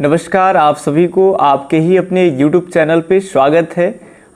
नमस्कार, आप सभी को आपके ही अपने YouTube चैनल पे स्वागत है।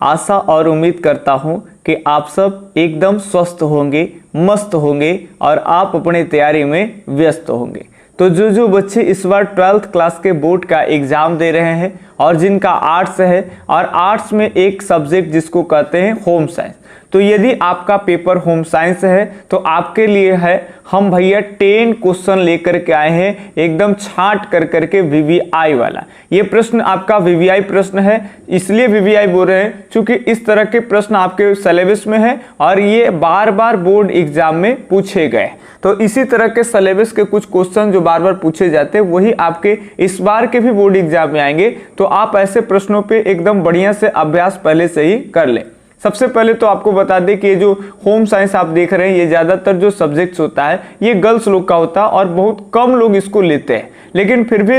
आशा और उम्मीद करता हूँ कि आप सब एकदम स्वस्थ होंगे, मस्त होंगे और आप अपने तैयारी में व्यस्त होंगे। तो जो बच्चे इस बार 12th क्लास के बोर्ड का एग्ज़ाम दे रहे हैं और जिनका आर्ट्स है और आर्ट्स में एक सब्जेक्ट जिसको कहते हैं होम साइंस, तो यदि आपका पेपर होम साइंस है तो आपके लिए है हम भैया 10 क्वेश्चन लेकर के आए हैं, एकदम छांट कर करके वीवीआई वाला। ये प्रश्न आपका वीवीआई प्रश्न है, इसलिए वीवीआई बोल रहे हैं क्योंकि इस तरह के प्रश्न आपके सिलेबस में है और ये बार बार बोर्ड एग्जाम में पूछे गए। तो इसी तरह के सिलेबस के कुछ क्वेश्चन जो बार बार पूछे जाते हैं वही आपके इस बार के भी बोर्ड एग्जाम में आएंगे। तो आप ऐसे प्रश्नों पे एकदम बढ़िया से अभ्यास पहले से ही कर लें। सबसे पहले तो आपको बता दें कि ये जो होम साइंस आप देख रहे हैं ये ज़्यादातर जो सब्जेक्ट्स होता है ये गर्ल्स लोग का होता है और बहुत कम लोग इसको लेते हैं, लेकिन फिर भी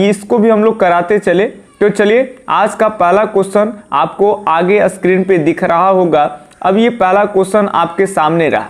इसको भी हम लोग कराते चले। तो चलिए आज का पहला क्वेश्चन आपको आगे स्क्रीन पे दिख रहा होगा। अब ये पहला क्वेश्चन आपके सामने रहा,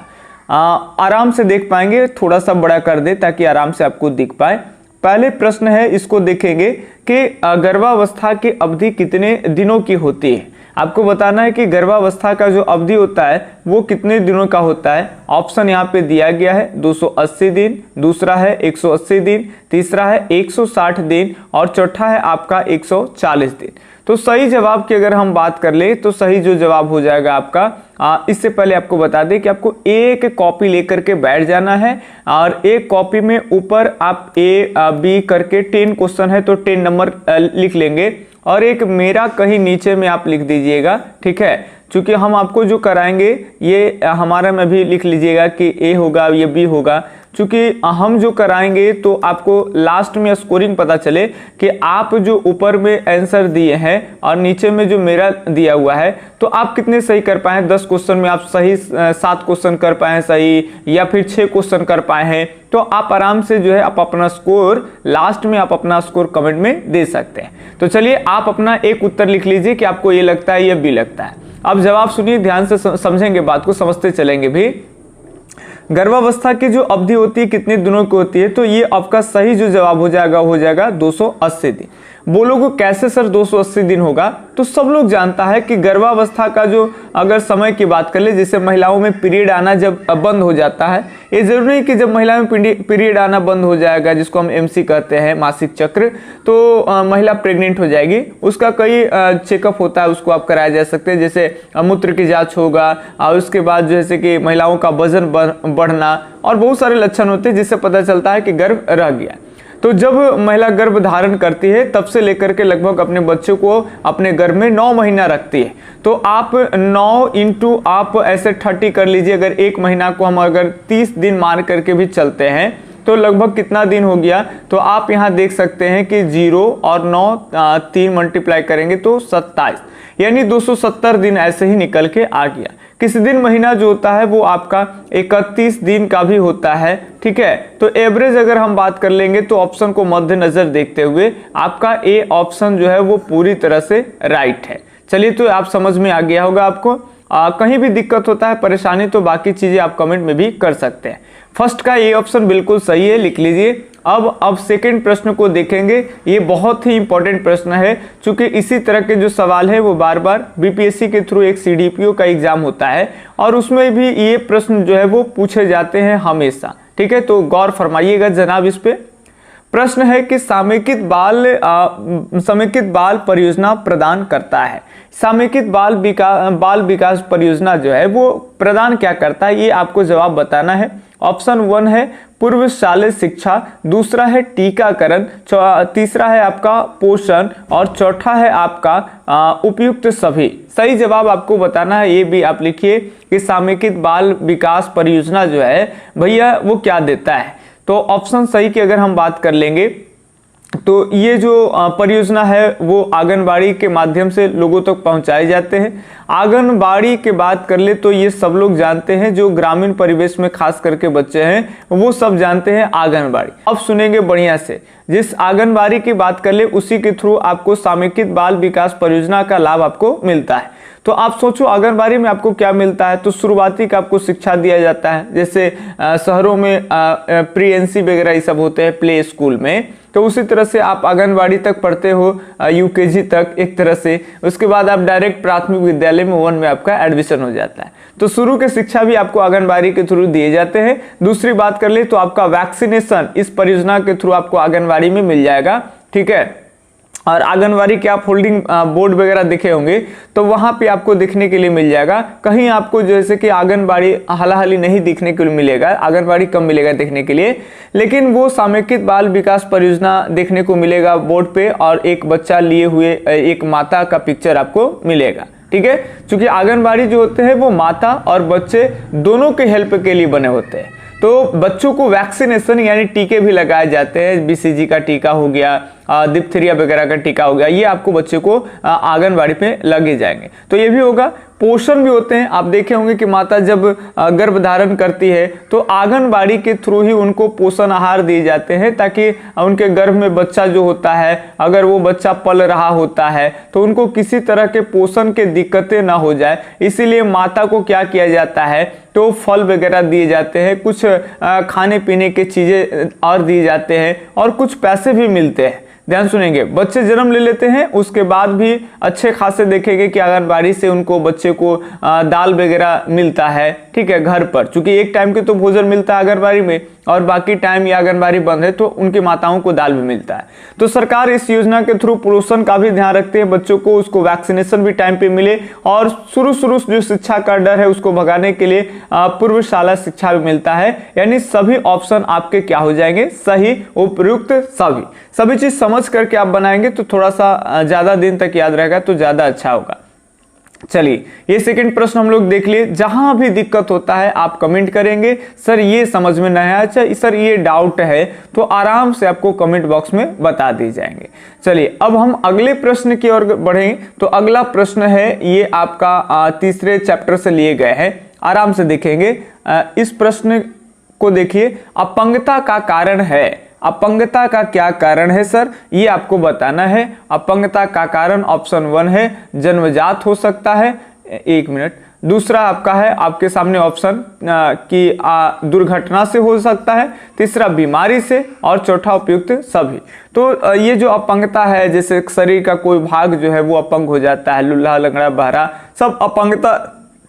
आराम से देख पाएंगे, थोड़ा सा बड़ा कर दे ताकि आराम से आपको दिख पाए। पहले प्रश्न है, इसको देखेंगे कि गर्भावस्था की अवधि कितने दिनों की होती है। आपको बताना है कि गर्भावस्था का जो अवधि होता है वो कितने दिनों का होता है। ऑप्शन यहाँ पे दिया गया है 280 दिन, दूसरा है 180 दिन, तीसरा है 160 दिन और चौथा है आपका 140 दिन। तो सही जवाब की अगर हम बात कर ले तो सही जो जवाब हो जाएगा आपका, इससे पहले आपको बता दें कि आपको एक कॉपी लेकर के बैठ जाना है और एक कॉपी में ऊपर आप ए बी करके 10 क्वेश्चन है तो 10 नंबर लिख लेंगे और एक मेरा कहीं नीचे में आप लिख दीजिएगा, ठीक है। क्योंकि हम आपको जो कराएंगे ये हमारा में भी लिख लीजिएगा कि ए होगा ये बी होगा, क्योंकि हम जो कराएंगे तो आपको लास्ट में स्कोरिंग पता चले कि आप जो ऊपर में आंसर दिए हैं और नीचे में जो मेरा दिया हुआ है तो आप कितने सही कर पाए हैं। 10 क्वेश्चन में आप सही 7 क्वेश्चन कर पाए हैं सही, या फिर 6 क्वेश्चन कर पाए हैं, तो आप आराम से जो है आप अपना स्कोर लास्ट में आप अपना स्कोर कमेंट में दे सकते हैं। तो चलिए आप अपना एक उत्तर लिख लीजिए कि आपको ये लगता है या बी लगता है। अब जवाब सुनिए, ध्यान से समझेंगे, बात को समझते चलेंगे भी। गर्भावस्था की जो अवधि होती है कितने दिनों की होती है, तो ये आपका सही जो जवाब हो जाएगा 280 दिन। बोलोगे कैसे सर 280 दिन होगा, तो सब लोग जानता है कि गर्भावस्था का जो अगर समय की बात कर ले, जैसे महिलाओं में पीरियड आना जब बंद हो जाता है, ये जरूरी नहीं कि जब महिला में पीरियड आना बंद हो जाएगा जिसको हम एमसी कहते हैं मासिक चक्र, तो महिला प्रेग्नेंट हो जाएगी। उसका कई चेकअप होता है, उसको आप कराया जा सकते हैं, जैसे मूत्र की जांच होगा और उसके बाद जैसे कि महिलाओं का वजन बढ़ना और बहुत सारे लक्षण होते हैं जिससे पता चलता है कि गर्भ रह गया। तो जब महिला गर्भ धारण करती है तब से लेकर के लगभग अपने बच्चे को अपने गर्भ में 9 महीना रखती है। तो आप 9 इंटू आप ऐसे 30 कर लीजिए। अगर एक महीना को हम अगर 30 दिन मान करके भी चलते हैं तो लगभग कितना दिन हो गया, तो आप यहाँ देख सकते हैं कि 0 और 9 3 मल्टीप्लाई करेंगे तो 27, यानी 270 दिन ऐसे ही निकल के आ गया। किसी दिन महीना जो होता है वो आपका 31 दिन का भी होता है, ठीक है। तो एवरेज अगर हम बात कर लेंगे तो ऑप्शन को मद्देनजर देखते हुए आपका ए ऑप्शन जो है वो पूरी तरह से राइट है। चलिए, तो आप समझ में आ गया होगा आपको। कहीं भी दिक्कत होता है, परेशानी, तो बाकी चीजें आप कमेंट में भी कर सकते हैं। फर्स्ट का ये ऑप्शन बिल्कुल सही है, लिख लीजिए। अब सेकंड प्रश्न को देखेंगे। ये बहुत ही इंपॉर्टेंट प्रश्न है क्योंकि इसी तरह के जो सवाल है वो बार बार बीपीएससी के थ्रू एक सीडीपीओ का एग्जाम होता है और उसमें भी ये प्रश्न जो है वो पूछे जाते हैं हमेशा, ठीक है। तो गौर फरमाइएगा जनाब इस पे। प्रश्न है कि समेकित बाल परियोजना प्रदान करता है। समेकित बाल विकास परियोजना जो है वो प्रदान क्या करता है, ये आपको जवाब बताना है। ऑप्शन 1 है पूर्व शालेय शिक्षा, दूसरा है टीकाकरण, तीसरा है आपका पोषण और चौथा है आपका उपयुक्त सभी। सही जवाब आपको बताना है, ये भी आप लिखिए कि समेकित बाल विकास परियोजना जो है भैया वो क्या देता है। तो ऑप्शन सही की अगर हम बात कर लेंगे तो ये जो परियोजना है वो आंगनबाड़ी के माध्यम से लोगों तक पहुंचाए जाते हैं। आंगनबाड़ी के बात कर ले तो ये सब लोग जानते हैं, जो ग्रामीण परिवेश में खास करके बच्चे हैं वो सब जानते हैं आंगनबाड़ी। अब सुनेंगे बढ़िया से, जिस आंगनबाड़ी की बात कर ले उसी के थ्रू आपको समेकित बाल विकास परियोजना का लाभ आपको मिलता है। तो आप सोचो आंगनबाड़ी में आपको क्या मिलता है, तो शुरुआती का आपको शिक्षा दिया जाता है, जैसे शहरों में प्री एनसी वगैरह ये सब होते हैं प्ले स्कूल में, तो उसी तरह से आप आंगनबाड़ी तक पढ़ते हो, यूकेजी तक एक तरह से, उसके बाद आप डायरेक्ट प्राथमिक विद्यालय में 1 में आपका एडमिशन हो जाता है। तो शुरू के शिक्षा भी आपको आंगनबाड़ी के थ्रू दिए जाते हैं। दूसरी बात कर ले तो आपका वैक्सीनेशन इस परियोजना के थ्रू आपको आंगनबाड़ी में मिल जाएगा, ठीक है। और आंगनबाड़ी के आप होल्डिंग बोर्ड वगैरह देखे होंगे तो वहां पे आपको देखने के लिए मिल जाएगा। कहीं आपको जैसे कि आंगनबाड़ी हालाहाली नहीं दिखने के लिए मिलेगा, आंगनबाड़ी कम मिलेगा देखने के लिए, लेकिन वो सामयिक बाल विकास परियोजना देखने को मिलेगा बोर्ड पे, और एक बच्चा लिए हुए एक माता का पिक्चर आपको मिलेगा, ठीक है। क्योंकि आंगनबाड़ी जो होते हैं वो माता और बच्चे दोनों के हेल्प के लिए बने होते हैं। तो बच्चों को वैक्सीनेशन यानी टीके भी लगाए जाते हैं, बीसीजी का टीका हो गया, डिप्थीरिया वगैरह का टीका हो गया, ये आपको बच्चे को आंगनबाड़ी पे लगे जाएंगे। तो ये भी होगा। पोषण भी होते हैं, आप देखे होंगे कि माता जब गर्भ धारण करती है तो आंगनबाड़ी के थ्रू ही उनको पोषण आहार दिए जाते हैं, ताकि उनके गर्भ में बच्चा जो होता है, अगर वो बच्चा पल रहा होता है तो उनको किसी तरह के पोषण के दिक्कतें ना हो जाए। इसीलिए माता को क्या किया जाता है, तो फल वगैरह दिए जाते हैं, कुछ खाने पीने की चीजें और दिए जाते हैं, और कुछ पैसे भी मिलते हैं। ध्यान सुनेंगे, बच्चे जन्म ले लेते हैं उसके बाद भी अच्छे खासे देखेंगे कि आंगनबाड़ी से उनको बच्चे को दाल वगैरह मिलता है, ठीक है, घर पर। चूंकि एक टाइम के तो भोजन मिलता है आंगनबाड़ी में और बाकी टाइम ये आंगनबाड़ी बंद है तो उनकी माताओं को दाल भी मिलता है। तो सरकार इस योजना के थ्रू पोषण का भी ध्यान रखते हैं, बच्चों को उसको वैक्सीनेशन भी टाइम पे मिले, और शुरू जो शिक्षा का डर है उसको भगाने के लिए पूर्व शाला शिक्षा भी मिलता है। यानी सभी ऑप्शन आपके क्या हो जाएंगे, सही, उपयुक्त, सभी चीज समझ करके आप बनाएंगे तो थोड़ा सा ज्यादा दिन तक याद रहेगा, तो ज्यादा अच्छा होगा। चलिए, ये सेकंड प्रश्न हम लोग देख लिए। जहां भी दिक्कत होता है आप कमेंट करेंगे, सर ये समझ में नहीं आया, अच्छा सर ये डाउट है, तो आराम से आपको कमेंट बॉक्स में बता दी जाएंगे। चलिए, अब हम अगले प्रश्न की ओर बढ़ें। तो अगला प्रश्न है, ये आपका तीसरे चैप्टर से लिए गए हैं, आराम से देखेंगे। इस प्रश्न को देखिए, अपंगता का कारण है। अपंगता का क्या कारण है सर, ये आपको बताना है। अपंगता का कारण ऑप्शन 1 है जन्मजात हो सकता है, 1 मिनट। दूसरा आपका है आपके सामने ऑप्शन कि दुर्घटना से हो सकता है, तीसरा बीमारी से, और चौथा उपयुक्त सभी। तो ये जो अपंगता है, जैसे शरीर का कोई भाग जो है वो अपंग हो जाता है, लूल्हा, लंगड़ा, बहरा, सब अपंगता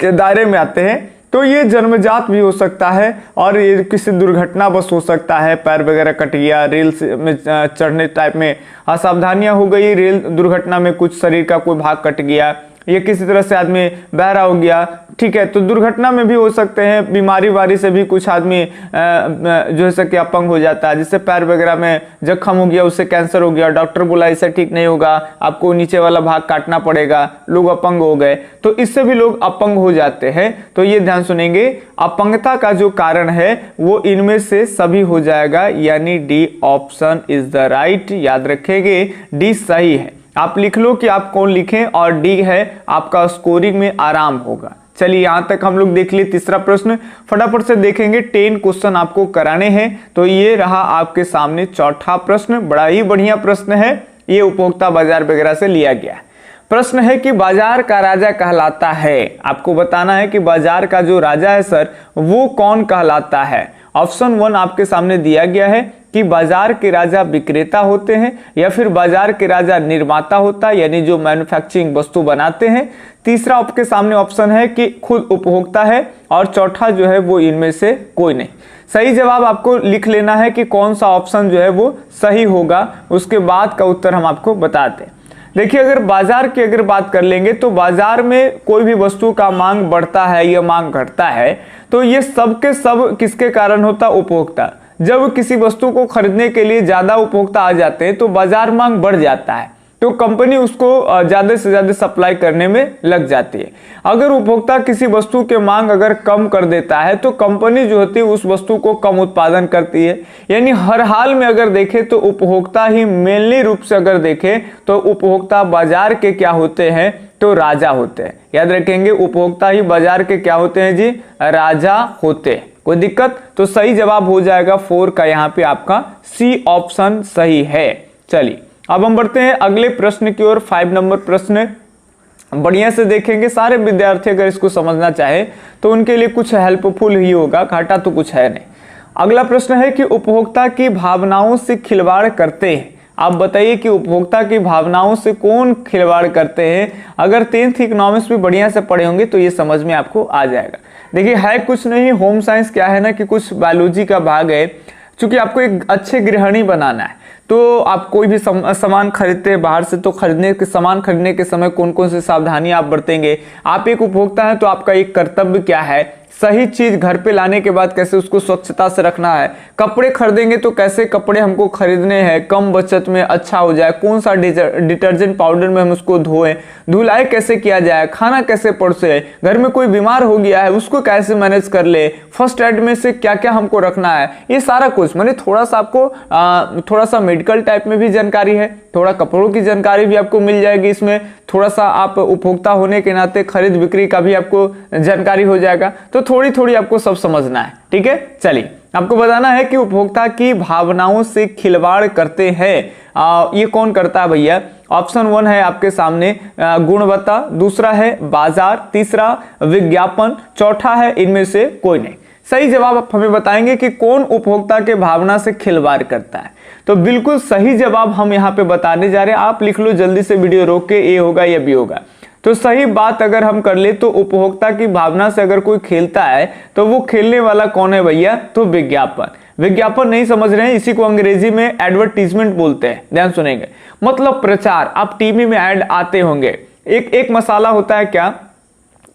के दायरे में आते हैं। तो ये जन्मजात भी हो सकता है, और ये किसी दुर्घटना बस हो सकता है, पैर वगैरह कट गया, रेल में चढ़ने टाइप में असावधानियां हो गई, रेल दुर्घटना में कुछ शरीर का कोई भाग कट गया, ये किसी तरह से आदमी बहरा हो गया, ठीक है, तो दुर्घटना में भी हो सकते हैं। बीमारी वारी से भी कुछ आदमी जो है कि अपंग हो जाता है, जिससे पैर वगैरह में जख्म हो गया, उससे कैंसर हो गया, डॉक्टर बोला इससे ठीक नहीं होगा, आपको नीचे वाला भाग काटना पड़ेगा, लोग अपंग हो गए, तो इससे भी लोग अपंग हो जाते हैं। तो ये ध्यान सुनेंगे, अपंगता का जो कारण है वो इनमें से सभी हो जाएगा, यानी D option is the right. याद रखेंगे, डी सही है। आप लिख लो कि आप कौन लिखें, और डी है आपका, स्कोरिंग में आराम होगा। चलिए, यहां तक हम लोग देख लिए तीसरा प्रश्न। फटाफट से देखेंगे, 10 क्वेश्चन आपको कराने हैं। तो ये रहा आपके सामने चौथा प्रश्न, बड़ा ही बढ़िया प्रश्न है, ये उपभोक्ता बाजार वगैरह से लिया गया है। प्रश्न है कि बाजार का राजा कहलाता है, आपको बताना है कि बाजार का जो राजा है सर वो कौन कहलाता है। ऑप्शन 1 आपके सामने दिया गया है कि बाजार के राजा विक्रेता होते हैं, या फिर बाजार के राजा निर्माता होता है, यानी जो मैन्युफैक्चरिंग वस्तु बनाते हैं। तीसरा आपके सामने ऑप्शन है कि खुद उपभोक्ता है, और चौथा जो है वो इनमें से कोई नहीं। सही जवाब आपको लिख लेना है कि कौन सा ऑप्शन जो है वो सही होगा, उसके बाद का उत्तर हम आपको बताते हैं। देखिए, अगर बाजार की अगर बात कर लेंगे तो बाजार में कोई भी वस्तु का मांग बढ़ता है या मांग घटता है, तो ये सब के सब किसके कारण होता, उपभोक्ता। जब किसी वस्तु को खरीदने के लिए ज्यादा उपभोक्ता आ जाते हैं तो बाजार मांग बढ़ जाता है, तो कंपनी उसको ज्यादा से ज्यादा सप्लाई करने में लग जाती है। अगर उपभोक्ता किसी वस्तु के मांग अगर कम कर देता है तो कंपनी जो होती है उस वस्तु को कम उत्पादन करती है। यानी हर हाल में अगर देखें तो उपभोक्ता ही मेनली रूप से अगर देखें तो उपभोक्ता बाजार के क्या होते हैं, तो राजा होते हैं। याद रखेंगे, उपभोक्ता ही बाजार के क्या होते हैं जी, राजा होते हैं। कोई दिक्कत, तो सही जवाब हो जाएगा 4 का, यहाँ पे आपका सी ऑप्शन सही है। चलिए, अब हम बढ़ते हैं अगले प्रश्न की ओर। 5 नंबर प्रश्न बढ़िया से देखेंगे, सारे विद्यार्थी अगर इसको समझना चाहे तो उनके लिए कुछ हेल्पफुल ही होगा, घाटा तो कुछ है नहीं। अगला प्रश्न है कि उपभोक्ता की भावनाओं से खिलवाड़ करते हैं। आप बताइए कि उपभोक्ता की भावनाओं से कौन खिलवाड़ करते हैं। अगर 10th इकोनॉमिक्स भी बढ़िया से पढ़े होंगे तो ये समझ में आपको आ जाएगा। देखिए है कुछ नहीं, होम साइंस क्या है ना कि कुछ बायोलॉजी का भाग है। चूंकि आपको एक अच्छे गृहिणी बनाना है तो आप कोई भी सामान खरीदते हैं बाहर से, तो सामान खरीदने के समय कौन कौन सी सावधानी आप बरतेंगे। आप एक उपभोक्ता हैं तो आपका एक कर्तव्य क्या है, सही चीज घर पे लाने के बाद कैसे उसको स्वच्छता से रखना है। कपड़े खरीदेंगे तो कैसे कपड़े हमको खरीदने हैं कम बचत में, अच्छा हो जाए, कौन सा डिटर्जेंट पाउडर में हम उसको धोएं, धुलाई कैसे किया जाए, खाना कैसे परोसे, घर में कोई बीमार हो गया है उसको कैसे मैनेज कर ले, फर्स्ट एड में से क्या क्या हमको रखना है, ये सारा कुछ। माने थोड़ा सा आपको थोड़ा सा मेडिकल टाइप में भी जानकारी है, थोड़ा कपड़ों की जानकारी भी आपको मिल जाएगी इसमें, थोड़ा सा आप उपभोक्ता होने के नाते खरीद बिक्री का भी आपको जानकारी हो जाएगा। तो थोड़ी थोड़ी आपको सब समझना है, ठीक है। चलिए आपको बताना है कि उपभोक्ता की भावनाओं से खिलवाड़ करते हैं। ये कौन करता है भैया। ऑप्शन 1 है आपके सामने गुणवत्ता, दूसरा है बाजार, तीसरा विज्ञापन, चौथा है इनमें से कोई नहीं। सही जवाब आप हमें बताएंगे कि कौन उपभोक्ता के भावना से खिलवाड़ करता है। तो बिल्कुल सही जवाब हम यहाँ पे बताने जा रहे हैं। आप लिख लो जल्दी से वीडियो रोक के, ए होगा या बी होगा। तो सही बात अगर हम कर ले तो उपभोक्ता की भावना से अगर कोई खेलता है तो वो खेलने वाला कौन है भैया, तो विज्ञापन। विज्ञापन नहीं समझ रहे हैं, इसी को अंग्रेजी में एडवर्टीजमेंट बोलते हैं, ध्यान सुनेंगे। मतलब प्रचार, आप टीवी में ऐड आते होंगे। एक मसाला होता है क्या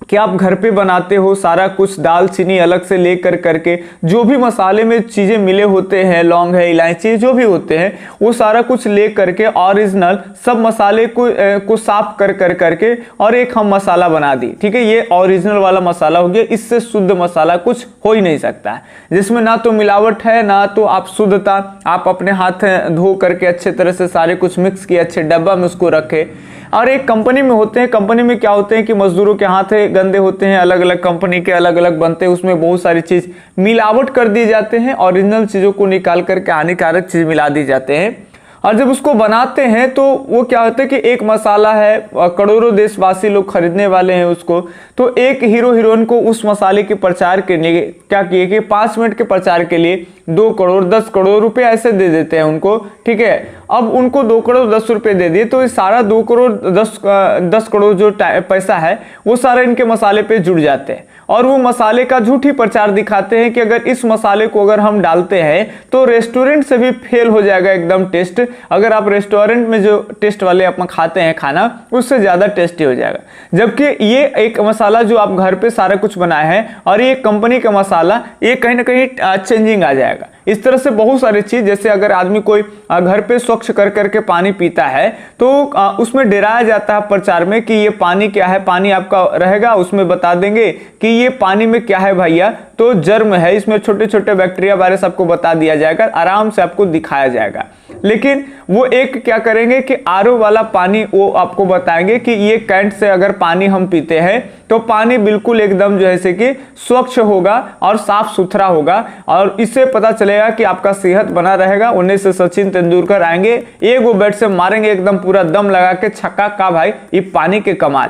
कि आप घर पे बनाते हो सारा कुछ, दाल चीनी अलग से लेकर करके, जो भी मसाले में चीजें मिले होते हैं, लौंग है, इलायची जो भी होते हैं, वो सारा कुछ ले करके ओरिजिनल सब मसाले को साफ कर करके और एक हम मसाला बना दी, ठीक है। ये ओरिजिनल वाला मसाला हो गया। इससे शुद्ध मसाला कुछ हो ही नहीं सकता है, जिसमें ना तो मिलावट है ना तो आप शुद्धता। आप अपने हाथ धो करके अच्छे तरह से सारे कुछ मिक्स किए, अच्छे डब्बा में उसको रखे। और एक कंपनी में होते हैं, कंपनी में क्या होते हैं कि मजदूरों के हाथ गंदे होते हैं, अलग अलग कंपनी के अलग अलग बनते हैं, उसमें बहुत सारी चीज मिलावट कर दिए जाते हैं, ओरिजिनल चीजों को निकाल करके हानिकारक चीज मिला दी जाते हैं। और जब उसको बनाते हैं तो वो क्या होता है कि एक मसाला है, करोड़ों देशवासी लोग खरीदने वाले हैं उसको, तो एक हीरो हीरोइन को उस मसाले के प्रचार के लिए क्या किए कि 5 मिनट के प्रचार के लिए 2 करोड़ 10 करोड़ रुपए ऐसे दे देते हैं उनको, ठीक है। अब उनको 2 करोड़ 10 रुपए दे दिए तो सारा 2 करोड़ 10 करोड़ जो पैसा है वो सारा इनके मसाले पे जुड़ जाते हैं। और वो मसाले का झूठी प्रचार दिखाते हैं कि अगर इस मसाले को अगर हम डालते हैं तो रेस्टोरेंट से भी फेल हो जाएगा एकदम टेस्ट। अगर आप रेस्टोरेंट में जो टेस्ट वाले आप खाते हैं खाना, उससे ज्यादा टेस्टी हो जाएगा। जबकि ये एक मसाला जो आप घर पे सारा कुछ बनाए हैं और ये कंपनी का मसाला, ये कहीं ना कहीं चेंजिंग आ जाएगा। इस तरह से बहुत सारी चीज, जैसे अगर आदमी कोई घर पे स्वच्छ कर करके पानी पीता है तो उसमें डराया जाता है प्रचार में कि ये पानी क्या है, पानी आपका रहेगा, उसमें बता देंगे कि ये पानी में क्या है भैया, तो जर्म है, इसमें छोटे छोटे बैक्टीरिया वायरस आपको बता दिया जाएगा, आराम से आपको दिखाया जाएगा। लेकिन वो एक क्या करेंगे कि आरओ वाला पानी वो आपको बताएंगे कि ये कैंट से अगर पानी हम पीते हैं तो पानी बिल्कुल एकदम जो है से कि स्वच्छ होगा और साफ सुथरा होगा, और इससे पता चलेगा कि आपका सेहत बना रहेगा। उन्हीं से सचिन तेंदुलकर आएंगे, एक वो बैट से मारेंगे एकदम पूरा दम लगा के छक्का का, भाई ये पानी के कमाल।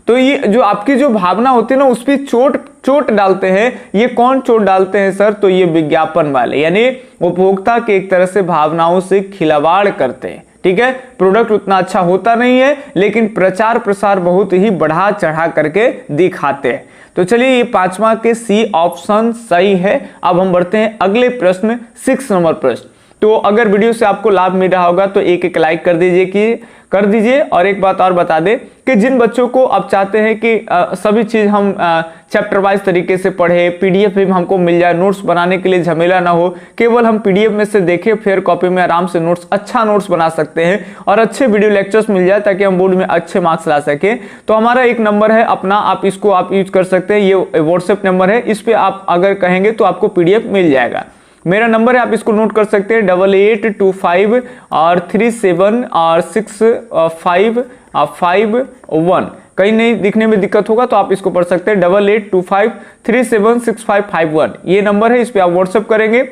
तो ये जो आपकी जो भावना होती है ना उस पर चोट डालते हैं। ये कौन चोट डालते हैं सर, तो ये विज्ञापन वाले, यानी उपभोक्ता के एक तरह से भावनाओं से खिलवाड़ करते हैं, ठीक है। प्रोडक्ट उतना अच्छा होता नहीं है लेकिन प्रचार प्रसार बहुत ही बढ़ा चढ़ा करके दिखाते हैं। तो चलिए ये 5वां के सी ऑप्शन सही है। अब हम बढ़ते हैं अगले प्रश्न, 6 नंबर प्रश्न। तो अगर वीडियो से आपको लाभ मिल रहा होगा तो एक लाइक कर दीजिए और एक बात और बता दें कि जिन बच्चों को आप चाहते हैं कि सभी चीज हम चैप्टर वाइज तरीके से पढ़े, पीडीएफ भी हमको मिल जाए, नोट्स बनाने के लिए झमेला ना हो, केवल हम पीडीएफ में से देखें, फेयर कॉपी में आराम से नोट्स, अच्छा नोट्स बना सकते हैं और अच्छे वीडियो लेक्चर्स मिल जाए ताकि हम बोर्ड में अच्छे मार्क्स ला सके, तो हमारा एक नंबर है अपना, आप इसको आप यूज कर सकते हैं। ये व्हाट्सएप नंबर है, इस पे आप अगर कहेंगे तो आपको पीडीएफ मिल जाएगा। मेरा नंबर है, आप इसको नोट कर सकते हैं, 8825 और 37 और 6551। कहीं नहीं दिखने में दिक्कत होगा तो आप इसको पढ़ सकते हैं, 8825 376551 ये नंबर है, इस पे आप व्हाट्सएप करेंगे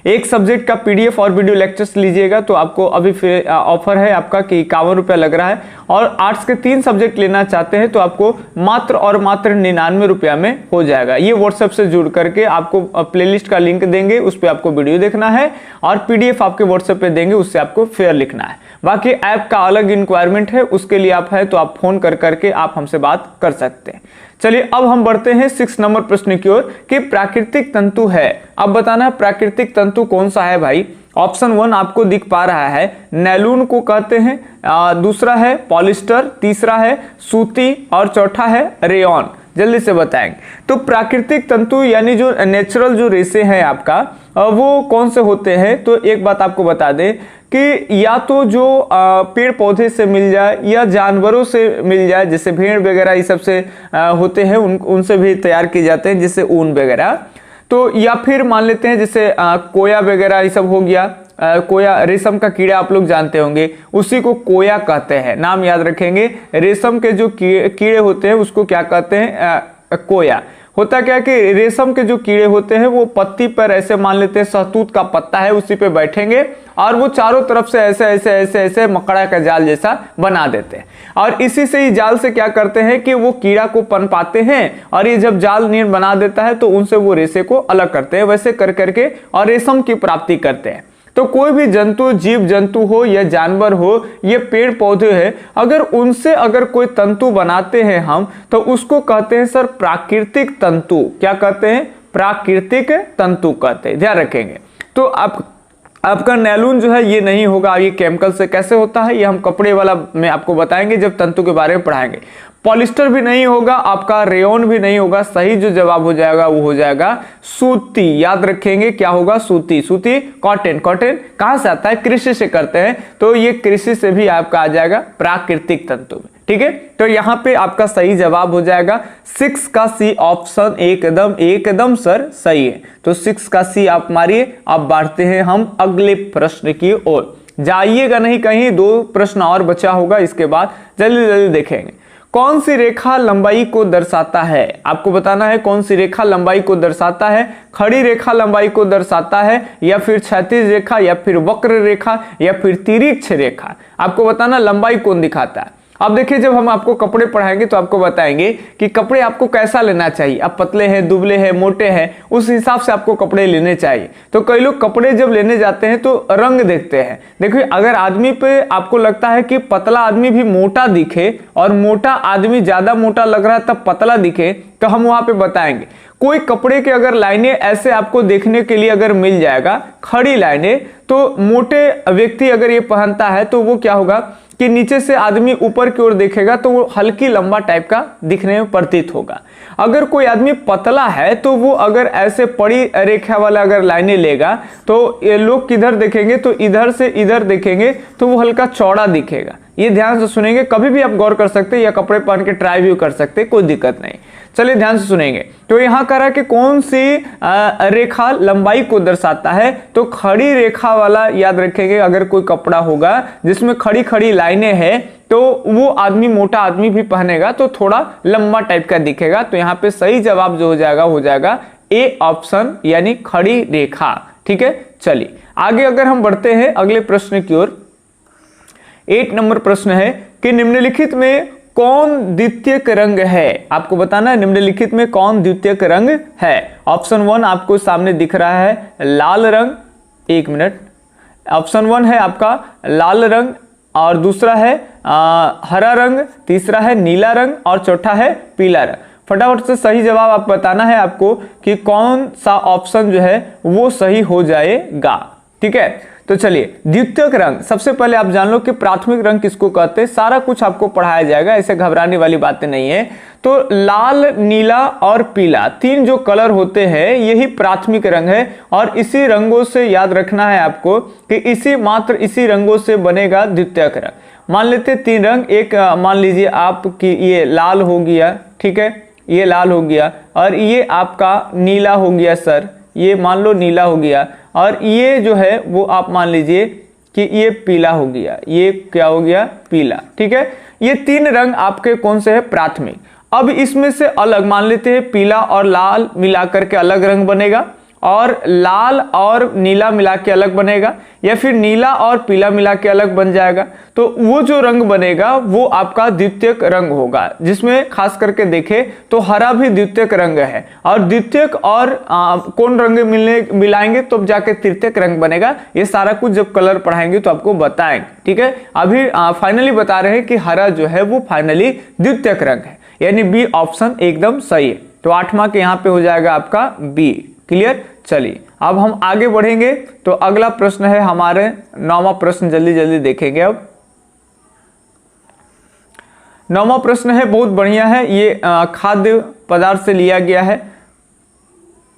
एक सब्जेक्ट का पीडीएफ और वीडियो लेक्चर्स लीजिएगा तो आपको अभी फिर ऑफर है आपका कि 51 रुपया लग रहा है, और आर्ट्स के 3 सब्जेक्ट लेना चाहते हैं तो आपको मात्र और मात्र 99 रुपया में हो जाएगा। ये व्हाट्सएप से जुड़ करके आपको प्लेलिस्ट का लिंक देंगे, उस पर आपको वीडियो देखना है और पीडीएफ आपके व्हाट्सएप पे देंगे, उससे आपको फेयर लिखना है। बाकी ऐप का अलग इंक्वायरमेंट है, उसके लिए आप है तो आप फोन कर करके आप हमसे बात कर सकते हैं। चलिए अब हम बढ़ते हैं 6 नंबर प्रश्न की ओर कि प्राकृतिक तंतु है। अब बताना है प्राकृतिक तंतु कौन सा है भाई। ऑप्शन 1 आपको दिख पा रहा है, नैलून को कहते हैं, दूसरा है पॉलिस्टर, तीसरा है सूती और चौथा है रेयॉन। जल्दी से बताएंगे। तो प्राकृतिक तंतु यानी जो नेचुरल जो रेशे हैं आपका वो कौन से होते हैं। तो एक बात आपको बता दें कि या तो जो पेड़ पौधे से मिल जाए या जानवरों से मिल जाए, जैसे भेड़ वगैरह ये सब से होते हैं, उनसे भी तैयार किए जाते हैं, जैसे ऊन वगैरह। तो या फिर मान लेते हैं जैसे कोया वगैरह ये सब हो गया। कोया रेशम का कीड़ा आप लोग जानते होंगे, उसी को कोया कहते हैं, नाम याद रखेंगे। रेशम के जो कीड़े होते हैं उसको क्या कहते हैं, कोया। होता क्या है कि रेशम के जो कीड़े होते हैं वो पत्ती पर ऐसे मान लेते हैं सहतूत का पत्ता है उसी पे बैठेंगे और वो चारों तरफ से ऐसे ऐसे ऐसे ऐसे मकड़ा का जाल जैसा बना देते हैं, और इसी से ही जाल से क्या करते हैं कि वो कीड़ा को पनपाते हैं, और ये जब जाल नींद बना देता है तो उनसे वो रेशे को अलग करते हैं, वैसे कर करके और रेशम की प्राप्ति करते हैं। तो कोई भी जंतु, जीव जंतु हो या जानवर हो, ये पेड़ पौधे हैं, अगर उनसे अगर कोई तंतु बनाते हैं हम तो उसको कहते हैं सर प्राकृतिक तंतु। क्या कहते हैं, प्राकृतिक तंतु कहते हैं, ध्यान रखेंगे। तो आपका नैलून जो है ये नहीं होगा, ये केमिकल से कैसे होता है ये हम कपड़े वाला में आपको बताएंगे जब तंतु के बारे में पढ़ाएंगे। पॉलिस्टर भी नहीं होगा आपका, रेयॉन भी नहीं होगा, सही जो जवाब हो जाएगा वो हो जाएगा सूती। याद रखेंगे क्या होगा, सूती। सूती कॉटन, कॉटन कहां से आता है, कृषि से करते हैं, तो ये कृषि से भी आपका आ जाएगा प्राकृतिक तंतु में। ठीक है, तो यहाँ पे आपका सही जवाब हो जाएगा 6 का सी ऑप्शन, एकदम एकदम सर सही है। तो 6 का सी आप मारिए। अब बढ़ते हैं हम अगले प्रश्न की ओर, जाइएगा नहीं कहीं, 2 प्रश्न और बचा होगा इसके बाद, जल्दी जल्दी देखेंगे। कौन सी रेखा लंबाई को दर्शाता है, आपको बताना है कौन सी रेखा लंबाई को दर्शाता है। खड़ी रेखा लंबाई को दर्शाता है, या फिर क्षैतिज रेखा, या फिर वक्र रेखा, या फिर तिरछी रेखा। आपको बताना लंबाई कौन दिखाता है। अब देखिए जब हम आपको कपड़े पढ़ाएंगे तो आपको बताएंगे कि कपड़े आपको कैसा लेना चाहिए। आप पतले हैं, दुबले हैं, मोटे हैं, उस हिसाब से आपको कपड़े लेने चाहिए। तो कई लोग कपड़े जब लेने जाते हैं तो रंग देखते हैं। देखिए अगर आदमी पे आपको लगता है कि पतला आदमी भी मोटा दिखे और मोटा आदमी ज्यादा मोटा लग रहा है तब पतला दिखे, तो हम वहां पे बताएंगे कोई कपड़े के अगर लाइनें ऐसे आपको देखने के लिए अगर मिल जाएगा, खड़ी लाइनें, तो मोटे व्यक्ति अगर ये पहनता है तो वो क्या होगा कि नीचे से आदमी ऊपर की ओर देखेगा तो वो हल्की लंबा टाइप का दिखने में प्रतीत होगा। अगर कोई आदमी पतला है तो वो अगर ऐसे पड़ी रेखा वाला अगर लाइनें लेगा तो ये लोग किधर देखेंगे, तो इधर से इधर देखेंगे तो वो हल्का चौड़ा दिखेगा। ये ध्यान से सुनेंगे, कभी भी आप गौर कर सकते हैं या कपड़े पहन के ट्राई भी कर सकते हैं, कोई दिक्कत नहीं। चलिए ध्यान से सुनेंगे। तो यहाँ कह रहा है कि कौन सी रेखा लंबाई को दर्शाता है, तो खड़ी रेखा वाला याद रखेंगे। अगर कोई कपड़ा होगा जिसमें खड़ी खड़ी लाइनें हैं तो वो आदमी, मोटा आदमी भी पहनेगा तो थोड़ा लंबा टाइप का दिखेगा। तो यहाँ पे सही जवाब जो हो जाएगा ए ऑप्शन, यानी खड़ी रेखा। ठीक है, चलिए आगे अगर हम बढ़ते हैं अगले प्रश्न की ओर। 8 नंबर प्रश्न है कि निम्नलिखित में कौन द्वितीयक रंग है। आपको बताना है निम्नलिखित में कौन द्वितीयक रंग है। ऑप्शन 1 आपको सामने दिख रहा है लाल रंग, 1 मिनट। ऑप्शन 1 है आपका लाल रंग, और दूसरा है हरा रंग, तीसरा है नीला रंग, और चौथा है पीला रंग। फटाफट से सही जवाब आप बताना है आपको कि कौन सा ऑप्शन जो है वो सही हो जाएगा। ठीक है, तो चलिए द्वितीयक रंग, सबसे पहले आप जान लो कि प्राथमिक रंग किसको कहते हैं। सारा कुछ आपको पढ़ाया जाएगा, ऐसे घबराने वाली बातें नहीं है। तो लाल, नीला और पीला, 3 जो कलर होते हैं यही प्राथमिक रंग है, और इसी रंगों से याद रखना है आपको कि मात्र इसी रंगों से बनेगा द्वितीयक रंग। मान लेते 3 रंग, एक मान लीजिए आप कि ये लाल हो गया, ठीक है, ये लाल हो गया, और ये आपका नीला हो गया सर, ये मान लो नीला हो गया, और ये जो है वो आप मान लीजिए कि ये पीला हो गया, ये क्या हो गया, पीला। ठीक है, ये 3 रंग आपके कौन से है, प्राथमिक। अब इसमें से अलग मान लेते हैं पीला और लाल मिलाकर के अलग रंग बनेगा, और लाल और नीला मिला के अलग बनेगा, या फिर नीला और पीला मिला के अलग बन जाएगा, तो वो जो रंग बनेगा वो आपका द्वितीयक रंग होगा, जिसमें खास करके देखें तो हरा भी द्वितीयक रंग है। और द्वितीयक और कौन रंग मिलाएंगे तो जाके तृतीयक रंग बनेगा। ये सारा कुछ जब कलर पढ़ाएंगे तो आपको बताएंगे, ठीक है। अभी फाइनली बता रहे हैं कि हरा जो है वो फाइनली द्वितीयक रंग है, यानी बी ऑप्शन एकदम सही है। तो 8 मार्क के यहाँ पे हो जाएगा आपका बी। क्लियर। चलिए अब हम आगे बढ़ेंगे। तो अगला प्रश्न है हमारे 9वां प्रश्न, जल्दी जल्दी देखेंगे। अब 9वां प्रश्न है, बहुत बढ़िया है, ये खाद्य पदार्थ से लिया गया है,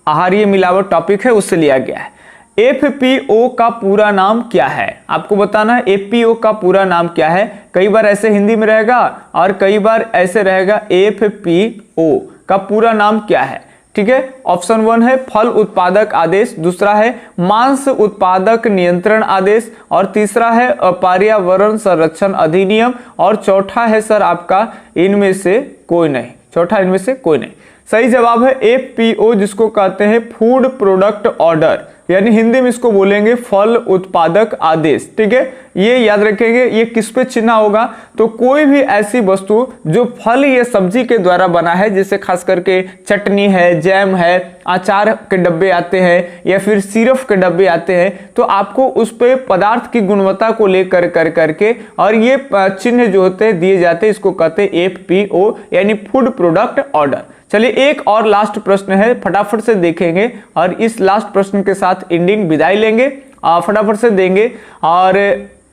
आहारीय मिलावट टॉपिक है, उससे लिया गया है। एफपीओ का पूरा नाम क्या है? आपको बताना है एफपीओ का पूरा नाम क्या है। कई बार ऐसे हिंदी में रहेगा और कई बार ऐसे रहेगा एफपीओ का पूरा नाम क्या है, ठीक है। ऑप्शन 1 है फल उत्पादक आदेश, दूसरा है मांस उत्पादक नियंत्रण आदेश, और तीसरा है पर्यावरण संरक्षण अधिनियम, और चौथा है सर आपका इनमें से कोई नहीं। चौथा इनमें से कोई नहीं। सही जवाब है एफपीओ, जिसको कहते हैं फूड प्रोडक्ट ऑर्डर, यानी हिंदी में इसको बोलेंगे फल उत्पादक आदेश, ठीक है। ये याद रखेंगे। ये किस पे चिन्ह होगा? तो कोई भी ऐसी वस्तु जो फल या सब्जी के द्वारा बना है, जैसे खास करके चटनी है, जैम है, अचार के डब्बे आते हैं, या फिर सिरप के डब्बे आते हैं, तो आपको उस पे पदार्थ की गुणवत्ता को लेकर करके और ये चिन्ह जो होते हैं दिए जाते हैं, इसको कहते हैं एफपीओ, यानी फूड प्रोडक्ट ऑर्डर। चलिए एक और लास्ट प्रश्न है, फटाफट से देखेंगे और इस लास्ट प्रश्न के साथ एंडिंग विदाई लेंगे, फटाफट से देंगे। और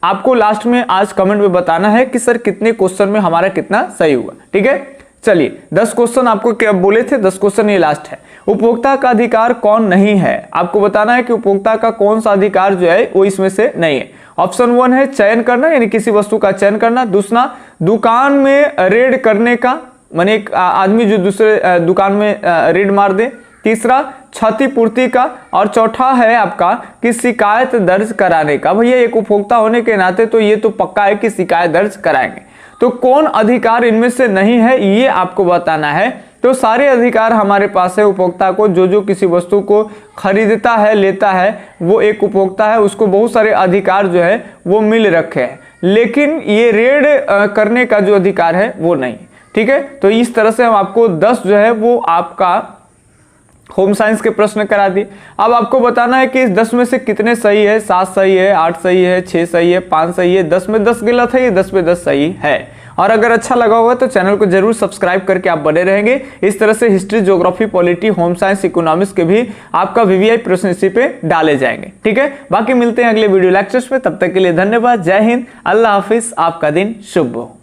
आपको लास्ट में आज कमेंट में बताना है कि सर कितने क्वेश्चन में हमारा कितना सही हुआ, ठीक है। चलिए 10 क्वेश्चन आपको क्या बोले थे, 10 क्वेश्चन ये लास्ट है। उपभोक्ता का अधिकार कौन नहीं है? आपको बताना है कि उपभोक्ता का कौन सा अधिकार जो है वो इसमें से नहीं है। ऑप्शन 1 है चयन करना, यानी किसी वस्तु का चयन करना। दूसरा दुकान में रेड करने का, माने एक आदमी जो दूसरे दुकान में रेड मार दे। तीसरा क्षतिपूर्ति का, और चौथा है आपका कि शिकायत दर्ज कराने का। भैया एक उपभोक्ता होने के नाते तो ये तो पक्का है कि शिकायत दर्ज कराएंगे। तो कौन अधिकार इनमें से नहीं है ये आपको बताना है। तो सारे अधिकार हमारे पास है। उपभोक्ता को जो किसी वस्तु को खरीदता है, लेता है, वो एक उपभोक्ता है, उसको बहुत सारे अधिकार जो है वो मिल रखे हैं, लेकिन ये रेड करने का जो अधिकार है वो नहीं, ठीक है। तो इस तरह से हम आपको 10 जो है वो आपका होम साइंस के प्रश्न करा दिए। अब आपको बताना है कि इस 10 में से कितने सही है। 7 सही है, 8 सही है, 6 सही है, 5 सही है, 10 में 10 गलत है, ये 10 में 10 सही है। और अगर अच्छा लगा होगा तो चैनल को जरूर सब्सक्राइब करके आप बने रहेंगे। इस तरह से history, geography, polity, home science, economics के भी आपका वीवीआई प्रश्न इसी पे डाले जाएंगे, ठीक है। बाकी मिलते हैं अगले वीडियो लेक्चर्स में, तब तक के लिए धन्यवाद। जय हिंद, अल्लाह हाफिज, आपका दिन शुभ हो।